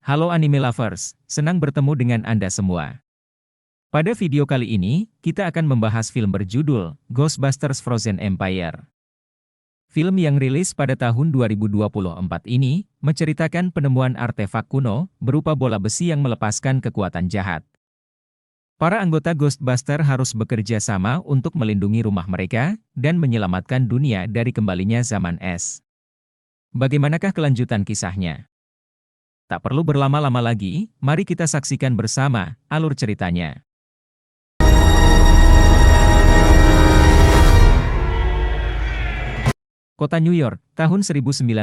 Halo anime lovers, senang bertemu dengan Anda semua. Pada video kali ini, kita akan membahas film berjudul Ghostbusters Frozen Empire. Film yang rilis pada tahun 2024 ini, menceritakan penemuan artefak kuno berupa bola besi yang melepaskan kekuatan jahat. Para anggota Ghostbuster harus bekerja sama untuk melindungi rumah mereka dan menyelamatkan dunia dari kembalinya zaman es. Bagaimanakah kelanjutan kisahnya? Tak perlu berlama-lama lagi, mari kita saksikan bersama alur ceritanya. Kota New York, tahun 1904.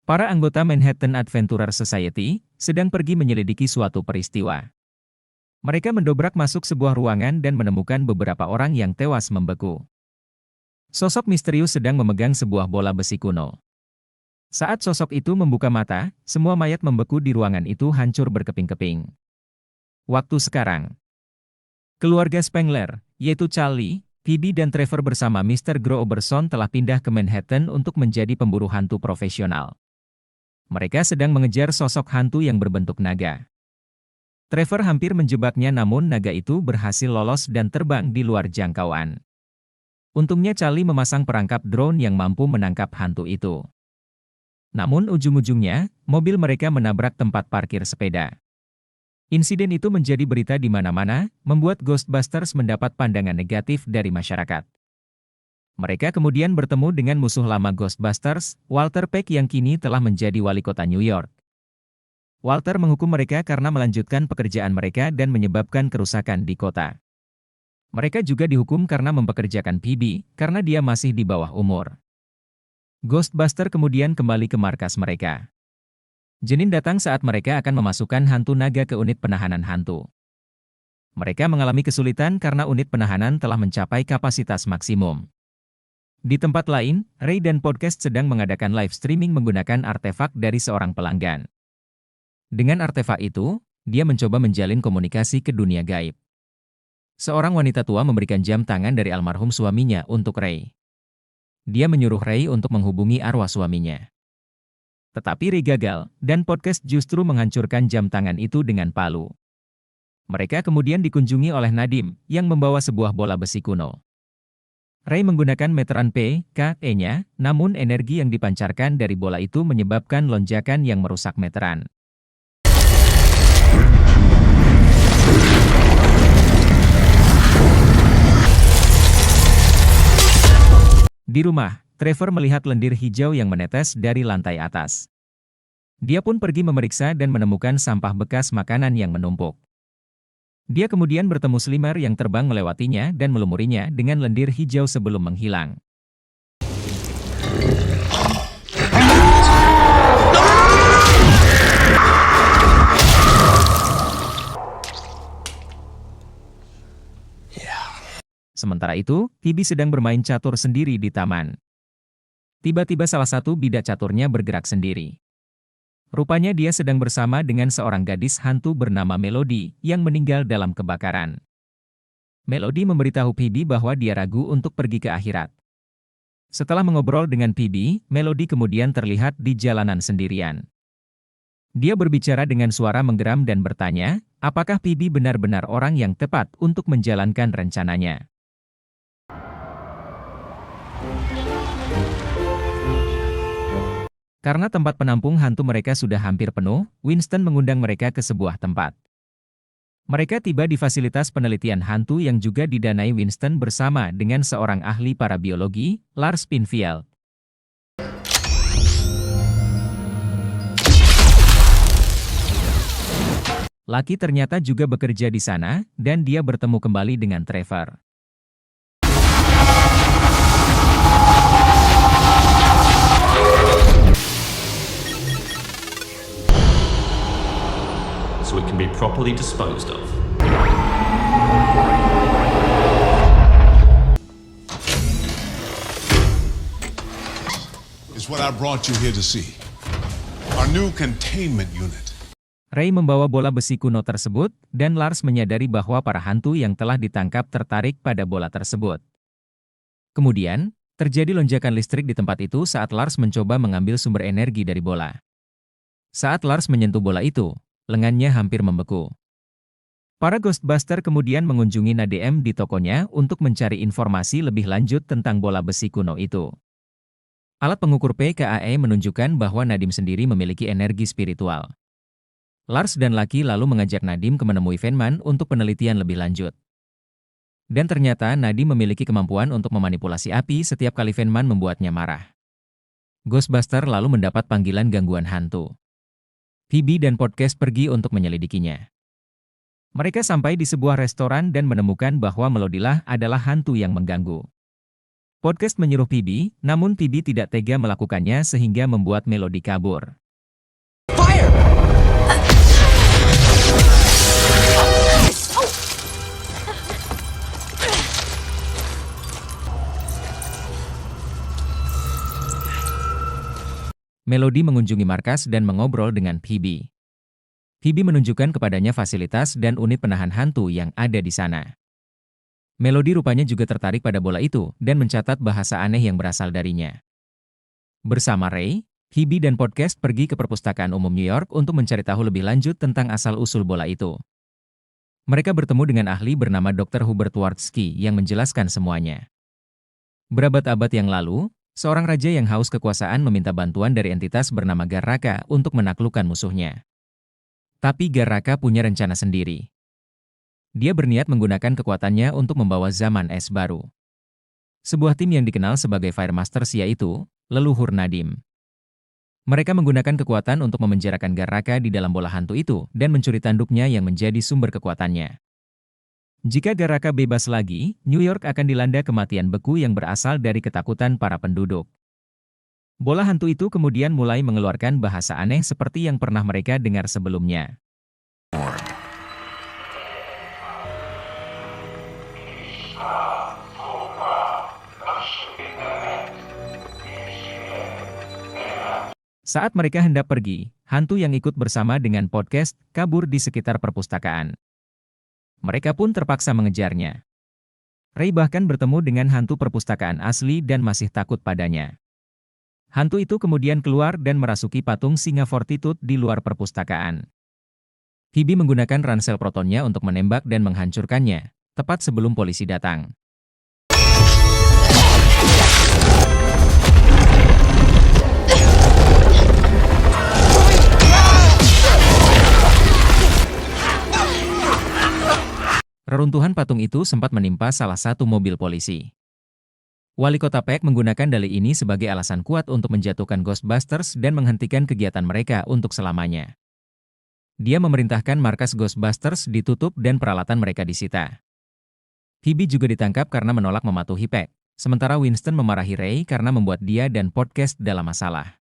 Para anggota Manhattan Adventurer Society sedang pergi menyelidiki suatu peristiwa. Mereka mendobrak masuk sebuah ruangan dan menemukan beberapa orang yang tewas membeku. Sosok misterius sedang memegang sebuah bola besi kuno. Saat sosok itu membuka mata, semua mayat membeku di ruangan itu hancur berkeping-keping. Waktu sekarang. Keluarga Spengler, yaitu Charlie, Phoebe dan Trevor bersama Mr. Groverson telah pindah ke Manhattan untuk menjadi pemburu hantu profesional. Mereka sedang mengejar sosok hantu yang berbentuk naga. Trevor hampir menjebaknya namun naga itu berhasil lolos dan terbang di luar jangkauan. Untungnya Charlie memasang perangkap drone yang mampu menangkap hantu itu. Namun ujung-ujungnya, mobil mereka menabrak tempat parkir sepeda. Insiden itu menjadi berita di mana-mana, membuat Ghostbusters mendapat pandangan negatif dari masyarakat. Mereka kemudian bertemu dengan musuh lama Ghostbusters, Walter Peck yang kini telah menjadi wali kota New York. Walter menghukum mereka karena melanjutkan pekerjaan mereka dan menyebabkan kerusakan di kota. Mereka juga dihukum karena mempekerjakan Phoebe, karena dia masih di bawah umur. Ghostbuster kemudian kembali ke markas mereka. Jenin datang saat mereka akan memasukkan hantu naga ke unit penahanan hantu. Mereka mengalami kesulitan karena unit penahanan telah mencapai kapasitas maksimum. Di tempat lain, Ray dan Podcast sedang mengadakan live streaming menggunakan artefak dari seorang pelanggan. Dengan artefak itu, dia mencoba menjalin komunikasi ke dunia gaib. Seorang wanita tua memberikan jam tangan dari almarhum suaminya untuk Ray. Dia menyuruh Ray untuk menghubungi arwah suaminya. Tetapi Ray gagal, dan Podcast justru menghancurkan jam tangan itu dengan palu. Mereka kemudian dikunjungi oleh Nadim, yang membawa sebuah bola besi kuno. Ray menggunakan meteran PKE-nya, namun energi yang dipancarkan dari bola itu menyebabkan lonjakan yang merusak meteran. Di rumah, Trevor melihat lendir hijau yang menetes dari lantai atas. Dia pun pergi memeriksa dan menemukan sampah bekas makanan yang menumpuk. Dia kemudian bertemu Slimer yang terbang melewatinya dan melumurinya dengan lendir hijau sebelum menghilang. Sementara itu, Phoebe sedang bermain catur sendiri di taman. Tiba-tiba salah satu bidak caturnya bergerak sendiri. Rupanya dia sedang bersama dengan seorang gadis hantu bernama Melody yang meninggal dalam kebakaran. Melody memberitahu Phoebe bahwa dia ragu untuk pergi ke akhirat. Setelah mengobrol dengan Phoebe, Melody kemudian terlihat di jalanan sendirian. Dia berbicara dengan suara menggeram dan bertanya, apakah Phoebe benar-benar orang yang tepat untuk menjalankan rencananya. Karena tempat penampung hantu mereka sudah hampir penuh, Winston mengundang mereka ke sebuah tempat. Mereka tiba di fasilitas penelitian hantu yang juga didanai Winston bersama dengan seorang ahli parabiologi, Lars Pinfield. Lucky ternyata juga bekerja di sana, dan dia bertemu kembali dengan Trevor. So it can be properly disposed of. Is what I brought you here to see. Our new containment unit. Ray membawa bola besi kuno tersebut, dan Lars menyadari bahwa para hantu yang telah ditangkap tertarik pada bola tersebut. Kemudian, terjadi lonjakan listrik di tempat itu saat Lars mencoba mengambil sumber energi dari bola. Saat Lars menyentuh bola itu, lengannya hampir membeku. Para Ghostbuster kemudian mengunjungi Nadim di tokonya untuk mencari informasi lebih lanjut tentang bola besi kuno itu. Alat pengukur PKAE menunjukkan bahwa Nadim sendiri memiliki energi spiritual. Lars dan Lucky lalu mengajak Nadim ke menemui Feynman untuk penelitian lebih lanjut. Dan ternyata Nadim memiliki kemampuan untuk memanipulasi api setiap kali Feynman membuatnya marah. Ghostbuster lalu mendapat panggilan gangguan hantu. Phoebe dan Podcast pergi untuk menyelidikinya. Mereka sampai di sebuah restoran dan menemukan bahwa Melodilah adalah hantu yang mengganggu. Podcast menyuruh Phoebe, namun Phoebe tidak tega melakukannya sehingga membuat Melody kabur. Fire! Melody mengunjungi markas dan mengobrol dengan Phoebe. Phoebe menunjukkan kepadanya fasilitas dan unit penahan hantu yang ada di sana. Melody rupanya juga tertarik pada bola itu dan mencatat bahasa aneh yang berasal darinya. Bersama Ray, Phoebe dan Podcast pergi ke Perpustakaan Umum New York untuk mencari tahu lebih lanjut tentang asal-usul bola itu. Mereka bertemu dengan ahli bernama Dr. Hubert Wartsky yang menjelaskan semuanya. Berabad-abad yang lalu, seorang raja yang haus kekuasaan meminta bantuan dari entitas bernama Garraka untuk menaklukkan musuhnya. Tapi Garraka punya rencana sendiri. Dia berniat menggunakan kekuatannya untuk membawa zaman es baru. Sebuah tim yang dikenal sebagai Fire Masters yaitu leluhur Nadim. Mereka menggunakan kekuatan untuk memenjarakan Garraka di dalam bola hantu itu dan mencuri tanduknya yang menjadi sumber kekuatannya. Jika Garraka bebas lagi, New York akan dilanda kematian beku yang berasal dari ketakutan para penduduk. Bola hantu itu kemudian mulai mengeluarkan bahasa aneh seperti yang pernah mereka dengar sebelumnya. Saat mereka hendak pergi, hantu yang ikut bersama dengan Podcast kabur di sekitar perpustakaan. Mereka pun terpaksa mengejarnya. Ray bahkan bertemu dengan hantu perpustakaan asli dan masih takut padanya. Hantu itu kemudian keluar dan merasuki patung singa Fortitude di luar perpustakaan. Phoebe menggunakan ransel protonnya untuk menembak dan menghancurkannya, tepat sebelum polisi datang. Reruntuhan patung itu sempat menimpa salah satu mobil polisi. Wali kota Peck menggunakan dalih ini sebagai alasan kuat untuk menjatuhkan Ghostbusters dan menghentikan kegiatan mereka untuk selamanya. Dia memerintahkan markas Ghostbusters ditutup dan peralatan mereka disita. Phoebe juga ditangkap karena menolak mematuhi Peck, sementara Winston memarahi Ray karena membuat dia dan Podcast dalam masalah.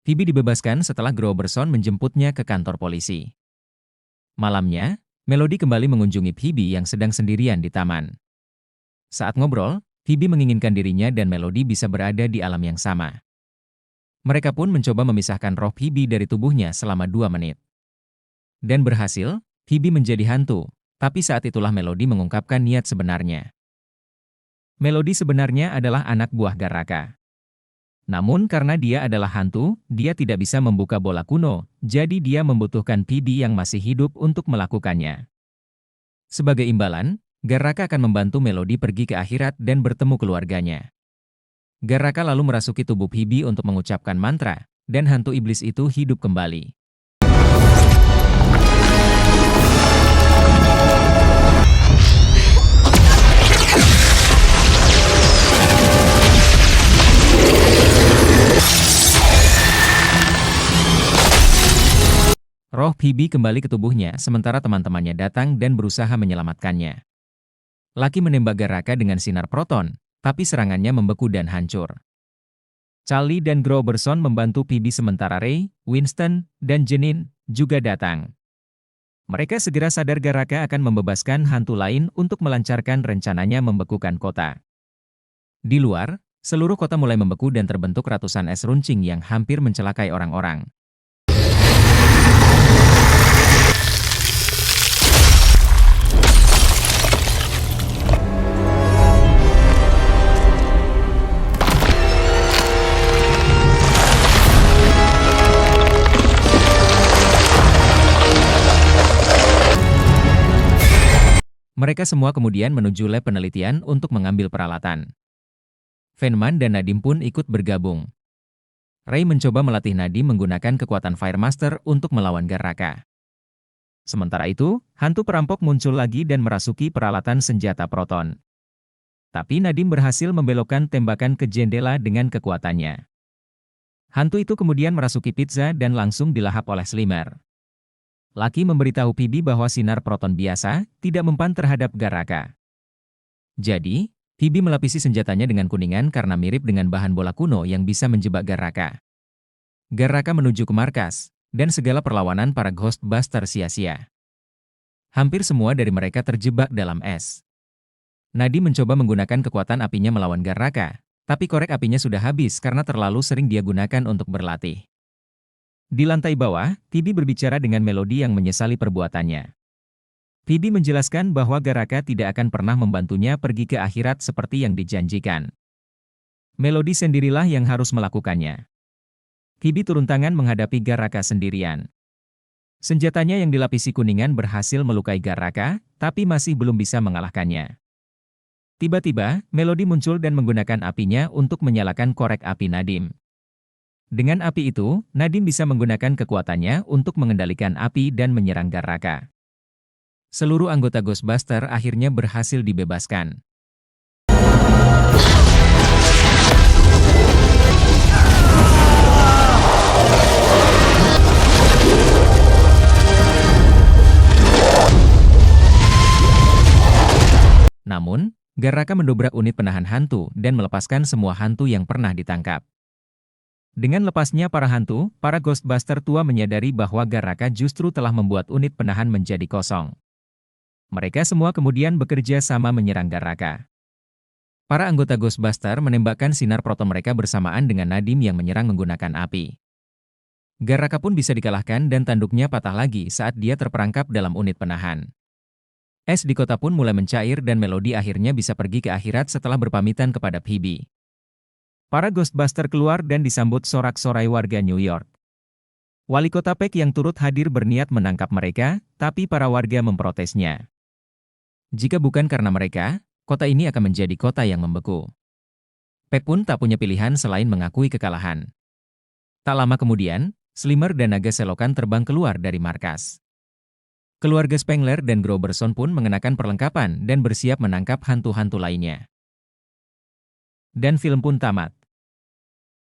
Phoebe dibebaskan setelah Groberson menjemputnya ke kantor polisi. Malamnya, Melody kembali mengunjungi Phoebe yang sedang sendirian di taman. Saat ngobrol, Phoebe menginginkan dirinya dan Melody bisa berada di alam yang sama. Mereka pun mencoba memisahkan roh Phoebe dari tubuhnya selama 2 menit. Dan berhasil, Phoebe menjadi hantu, tapi saat itulah Melody mengungkapkan niat sebenarnya. Melody sebenarnya adalah anak buah Garraka. Namun karena dia adalah hantu, dia tidak bisa membuka bola kuno, jadi dia membutuhkan Phoebe yang masih hidup untuk melakukannya. Sebagai imbalan, Garraka akan membantu Melody pergi ke akhirat dan bertemu keluarganya. Garraka lalu merasuki tubuh Phoebe untuk mengucapkan mantra, dan hantu iblis itu hidup kembali. Roh Phoebe kembali ke tubuhnya sementara teman-temannya datang dan berusaha menyelamatkannya. Lucky menembak Garraka dengan sinar proton, tapi serangannya membeku dan hancur. Charlie dan Groberson membantu Phoebe sementara Ray, Winston, dan Janine juga datang. Mereka segera sadar Garraka akan membebaskan hantu lain untuk melancarkan rencananya membekukan kota. Di luar, seluruh kota mulai membeku dan terbentuk ratusan es runcing yang hampir mencelakai orang-orang. Mereka semua kemudian menuju lab penelitian untuk mengambil peralatan. Feynman dan Nadim pun ikut bergabung. Ray mencoba melatih Nadim menggunakan kekuatan Firemaster untuk melawan Garraka. Sementara itu, hantu perampok muncul lagi dan merasuki peralatan senjata proton. Tapi Nadim berhasil membelokkan tembakan ke jendela dengan kekuatannya. Hantu itu kemudian merasuki pizza dan langsung dilahap oleh Slimer. Lucky memberitahu Phoebe bahwa sinar proton biasa tidak mempan terhadap Garraka. Jadi, Phoebe melapisi senjatanya dengan kuningan karena mirip dengan bahan bola kuno yang bisa menjebak Garraka. Garraka menuju ke markas, dan segala perlawanan para Ghostbuster sia-sia. Hampir semua dari mereka terjebak dalam es. Nadim mencoba menggunakan kekuatan apinya melawan Garraka, tapi korek apinya sudah habis karena terlalu sering dia gunakan untuk berlatih. Di lantai bawah, Phoebe berbicara dengan Melody yang menyesali perbuatannya. Phoebe menjelaskan bahwa Garraka tidak akan pernah membantunya pergi ke akhirat seperti yang dijanjikan. Melody sendirilah yang harus melakukannya. Phoebe turun tangan menghadapi Garraka sendirian. Senjatanya yang dilapisi kuningan berhasil melukai Garraka, tapi masih belum bisa mengalahkannya. Tiba-tiba, Melody muncul dan menggunakan apinya untuk menyalakan korek api Nadim. Dengan api itu, Nadim bisa menggunakan kekuatannya untuk mengendalikan api dan menyerang Garraka. Seluruh anggota Ghostbuster akhirnya berhasil dibebaskan. Namun, Garraka mendobrak unit penahan hantu dan melepaskan semua hantu yang pernah ditangkap. Dengan lepasnya para hantu, para Ghostbuster tua menyadari bahwa Garraka justru telah membuat unit penahan menjadi kosong. Mereka semua kemudian bekerja sama menyerang Garraka. Para anggota Ghostbuster menembakkan sinar proton mereka bersamaan dengan Nadim yang menyerang menggunakan api. Garraka pun bisa dikalahkan dan tanduknya patah lagi saat dia terperangkap dalam unit penahan. Es di kota pun mulai mencair dan Melody akhirnya bisa pergi ke akhirat setelah berpamitan kepada Phoebe. Para Ghostbuster keluar dan disambut sorak-sorai warga New York. Wali kota Peck yang turut hadir berniat menangkap mereka, tapi para warga memprotesnya. Jika bukan karena mereka, kota ini akan menjadi kota yang membeku. Peck pun tak punya pilihan selain mengakui kekalahan. Tak lama kemudian, Slimer dan naga selokan terbang keluar dari markas. Keluarga Spengler dan Groberson pun mengenakan perlengkapan dan bersiap menangkap hantu-hantu lainnya. Dan film pun tamat.